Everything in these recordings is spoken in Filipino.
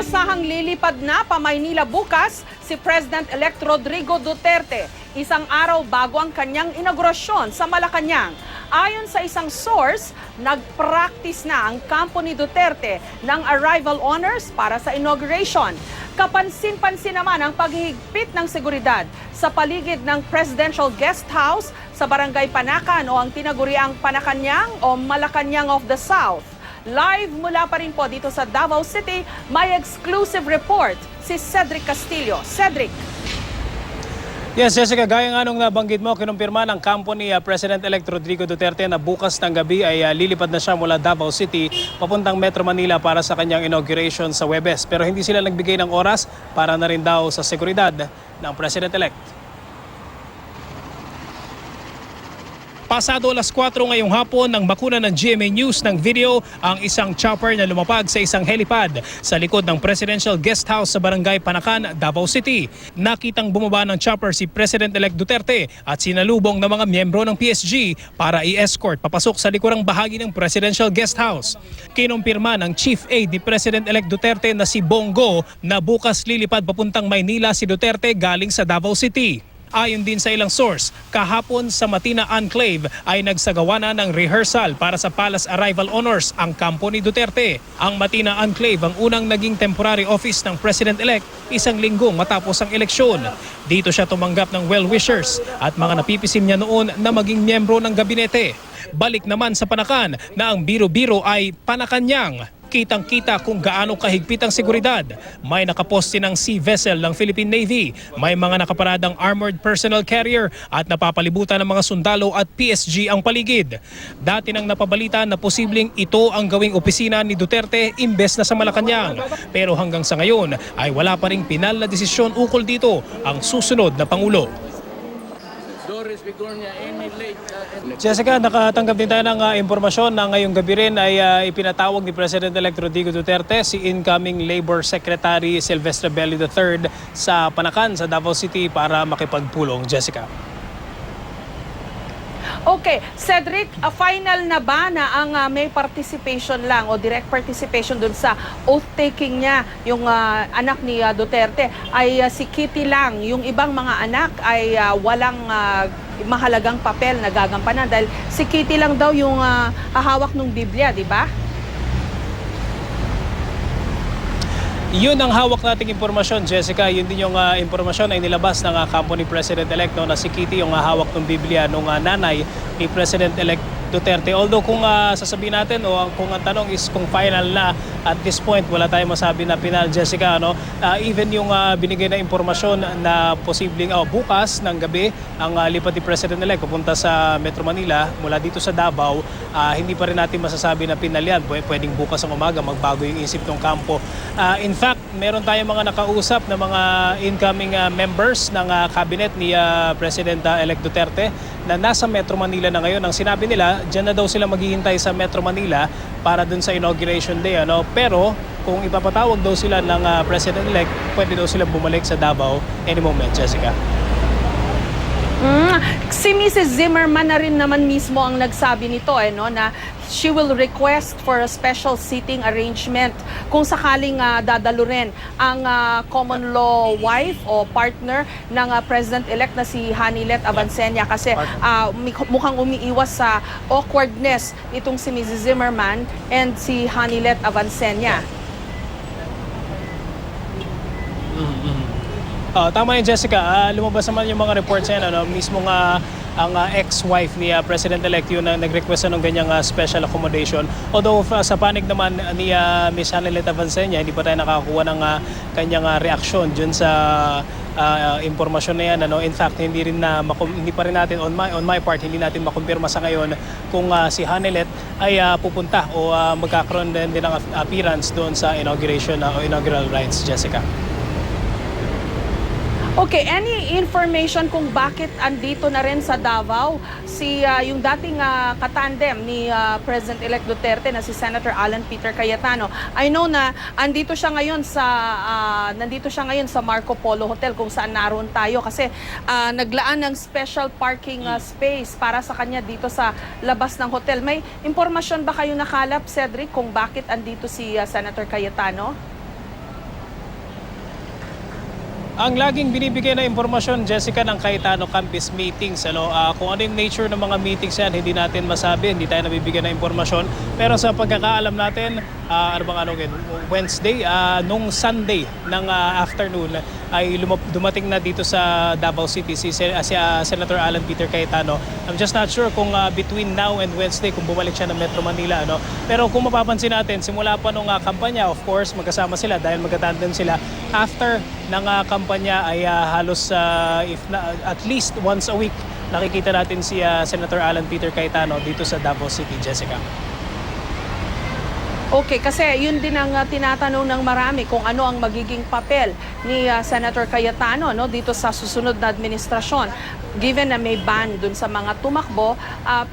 Inaasahang lilipad na pa Maynila bukas si President-elect Rodrigo Duterte, isang araw bago ang kanyang inaugurasyon sa Malacanang. Ayon sa isang source, nag-practice na ang kampo ni Duterte ng arrival honors para sa inauguration. Kapansin-pansin naman ang paghihigpit ng seguridad sa paligid ng Presidential Guest House sa Barangay Panacan o ang tinaguriang Panacanang o Malacanang of the South. Live mula pa rin po dito sa Davao City, may exclusive report si Cedric Castillo. Cedric. Yes, Jessica, gaya nga nung nabanggit mo, kinumpirma ng kampo ni President-elect Rodrigo Duterte na bukas ng gabi ay lilipad na siya mula Davao City papuntang Metro Manila para sa kanyang inauguration sa Huwebes. Pero hindi sila nagbigay ng oras para na rin daw sa seguridad ng President-elect. Pasado alas 4 ngayong hapon nang makuna ng GMA News ng video ang isang chopper na lumapag sa isang helipad sa likod ng Presidential Guest House sa Barangay Panacan, Davao City. Nakitang bumaba ng chopper si President-elect Duterte at sinalubong ng mga miyembro ng PSG para i-escort papasok sa likurang bahagi ng Presidential Guest House. Kinumpirma ng Chief Aide ni President-elect Duterte na si Bongo na bukas lilipad papuntang Maynila si Duterte galing sa Davao City. Ayon din sa ilang source, kahapon sa Matina Enclave ay nagsagawa na ng rehearsal para sa Palace Arrival Honors ang kampo ni Duterte. Ang Matina Enclave ang unang naging temporary office ng President-elect isang linggong matapos ang eleksyon. Dito siya tumanggap ng well-wishers at mga napipisim niya noon na maging miyembro ng gabinete. Balik naman sa Panacan na ang biro-biro ay Panacanyang. Kitang-kita kung gaano kahigpit ang seguridad. May nakaposte ng sea vessel ng Philippine Navy, may mga nakaparadang armored personnel carrier at napapalibutan ng mga sundalo at PSG ang paligid. Dati nang napabalita na posibleng ito ang gawing opisina ni Duterte imbes na sa Malacanang. Pero hanggang sa ngayon ay wala pa ring pinal na desisyon ukol dito ang susunod na Pangulo. Jessica, nakatanggap din tayo ng impormasyon na ngayong gabi rin ay ipinatawag ni President-elect Rodrigo Duterte si incoming Labor Secretary Silvestre Bello III sa Panacan sa Davao City para makipagpulong. Jessica. Okay, Cedric, final na ba na ang may participation lang o direct participation dun sa oath-taking niya, yung anak ni Duterte, ay si Kitty lang. Yung ibang mga anak ay walang mahalagang papel na gagampanan dahil si Kitty lang daw yung hahawak ng Biblia, di ba? Yun ang hawak nating impormasyon, Jessica. Yun din yung impormasyon ay nilabas ng kampo ni President-elect na si Kitty yung hawak ng Biblia nung nanay ni President-elect Duterte. Although kung sasabihin natin o kung ang tanong is kung final na, at this point wala tayong masabi na final, Jessica. Even yung binigay na impormasyon na posibleng bukas ng gabi ang lipat ni President-elect pupunta sa Metro Manila mula dito sa Davao, hindi pa rin natin masasabi na final yan. Pwedeng bukas ang umaga magbago yung isip ng kampo. In fact, meron tayong mga nakausap na mga incoming members ng cabinet ni President-elect Duterte na nasa Metro Manila na ngayon. Ang sinabi nila, dyan na daw sila maghihintay sa Metro Manila para dun sa inauguration day. Pero kung ipapatawag daw sila ng President-elect, pwede daw sila bumalik sa Davao any moment, Jessica. Si Mrs. Zimmerman na rin naman mismo ang nagsabi nito na she will request for a special seating arrangement kung sakaling dadalo rin ang common law wife o partner ng President-elect na si Hanilet Avancenia kasi mukhang umiiwas sa awkwardness itong si Mrs. Zimmerman and si Hanilet Avancenia. Tama yun, Jessica. Lumabas naman yung mga reports yan. Mismo nga ang ex-wife ni President-elect yun na nag-request ng ganyang special accommodation. Although sa panig naman ni Ms. Hanilet Avancenia, hindi pa tayo nakakuha ng kanyang reaksyon dun sa impormasyon na yan. In fact, hindi pa rin natin, on my part, hindi natin makumpirma sa ngayon kung si Hanilet ay pupunta o magkakaroon din ng appearance doon sa inauguration o inaugural rites, Jessica. Okay, any information kung bakit andito na rin sa Davao yung dating katandem ni President-elect Duterte na si Senator Alan Peter Cayetano? I know na nandito siya ngayon sa Marco Polo Hotel kung saan naroon tayo kasi naglaan ng special parking space para sa kanya dito sa labas ng hotel. May impormasyon ba kayo nakalap, Cedric, kung bakit andito si Senator Cayetano? Ang laging binibigay na impormasyon, Jessica, ng Cayetano Campus meetings. Kung ano yung nature ng mga meetings yan, hindi natin masabi, hindi tayo nabibigyan ng impormasyon. Pero sa pagkakaalam natin, Wednesday, nung Sunday ng afternoon, ay dumating na dito sa Davao City si Senator Alan Peter Cayetano. I'm just not sure kung between now and Wednesday kung bumalik siya ng Metro Manila. Pero kung mapapansin natin, simula pa nung kampanya, of course, magkasama sila dahil magkatandem sila. After ng kampanya ay halos at least once a week nakikita natin si Senator Alan Peter Cayetano dito sa Davao City, Jessica. Okay, kasi yun din ang tinatanong ng marami kung ano ang magiging papel ni Senator Cayetano dito sa susunod na administrasyon. Given na may ban dun sa mga tumakbo,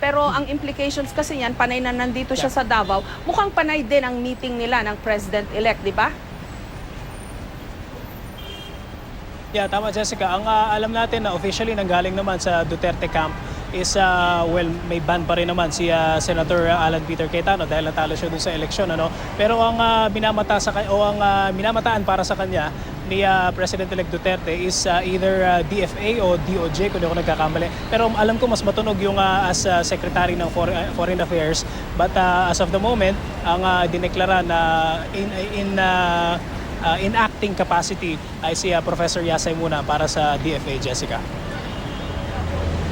pero ang implications kasi yan, panay na nandito siya sa Davao, mukhang panay din ang meeting nila ng President-elect, di ba? Yeah, tama, Jessica. Ang alam natin na officially nanggaling naman sa Duterte camp is may ban pa rin naman si Senator Alan Peter Cayetano dahil natalo siya dun sa eleksyon, Pero ang minamataan para sa kanya ni President-elect Duterte is either DFA o DOJ kung di ako nagkakamali. Pero alam ko mas matunog yung as Secretary ng Foreign Affairs, but as of the moment ang dineklara na in acting capacity ay si Professor Yasay muna para sa DFA, Jessica.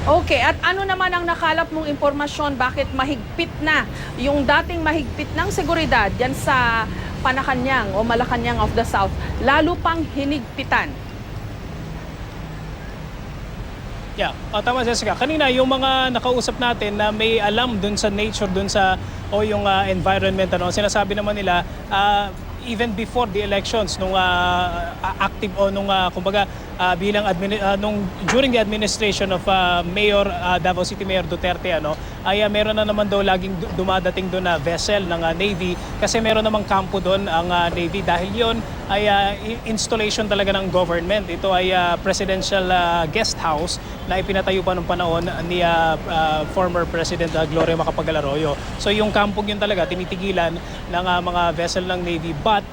Okay, at ano naman ang nakalap mong impormasyon? Bakit mahigpit na yung dating mahigpit ng seguridad yan sa Panakanyang o Malacanang of the South, lalo pang hinigpitan? Yeah, tama, Jessica. Kanina yung mga nakausap natin na may alam dun sa nature, dun sa yung environment, sinasabi naman nila even before the elections nung active o nung kumbaga during the administration of Mayor Davao City Mayor Duterte ay meron na naman daw laging dumadating doon na vessel ng Navy kasi meron namang kampo doon ang Navy dahil yon ay installation talaga ng government. Ito ay presidential guest house na ipinatayo pa nung panahon ni former President Gloria Macapagal Arroyo. So yung kampong yun talaga tinitigilan ng mga vessel ng Navy, but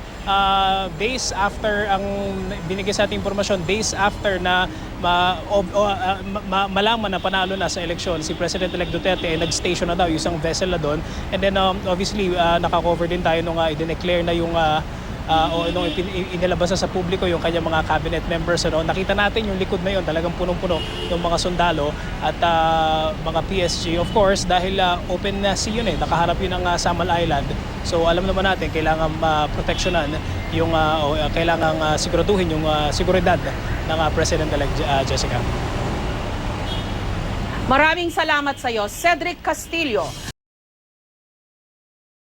days after ang binigay sa ating impormasyon, days after na malaman na panalo na sa eleksyon si President-elect Duterte ay nag-station na daw yung isang vessel na doon, and then obviously naka-cover din tayo nung i-declare na yung nung inilabas na sa publiko yung kanyang mga cabinet members. Nakita natin yung likod na yun, talagang punong-puno yung mga sundalo at mga PSG. Of course, dahil open na sea yun nakaharap yun ng Samal Island. So alam naman natin, kailangan proteksyonan yung, kailangan siguraduhin yung seguridad ng President-elect Jessica. Maraming salamat sa iyo, Cedric Castillo,